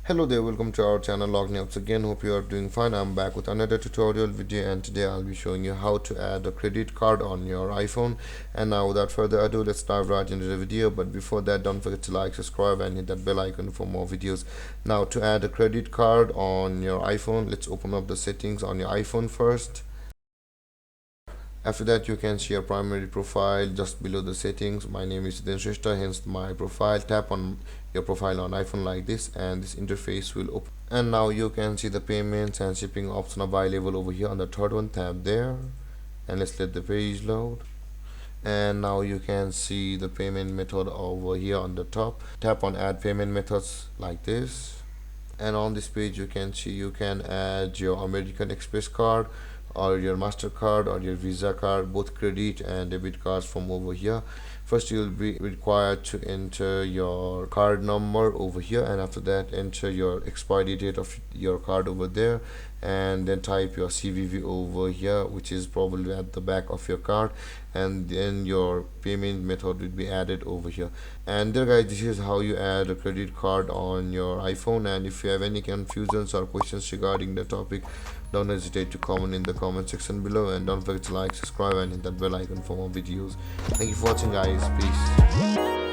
Hello there, welcome to our channel Logneups again. Hope you are doing fine. I'm back with another tutorial video, and today I'll be showing you how to add a credit card on your iPhone. And now without further ado, let's dive right into the video. But before that, don't forget to like, subscribe and hit that bell icon for more videos. Now to add a credit card on your iPhone, let's open up the settings on your iPhone first. After that, you can see your primary profile just below the settings. My name is Shrestha, hence my profile. Tap on your profile on iPhone like this and this interface will open. And now you can see the payments and shipping option available over here on the third one. Tap there and let's let the page load. And now you can see the payment method over here on the top. Tap on add payment methods like this, and on this page you can see you can add your American Express card or your MasterCard or your Visa card, both credit and debit cards from over here. First you will be required to enter your card number over here, and after that enter your expiry date of your card over there, and then type your CVV over here, which is probably at the back of your card, and then your payment method will be added over here. And there guys, this is how you add a credit card on your iPhone. And if you have any confusions or questions regarding the topic, don't hesitate to comment in the comment section below, and don't forget to like, subscribe and hit that bell icon for more videos. Thank you for watching guys. Peace.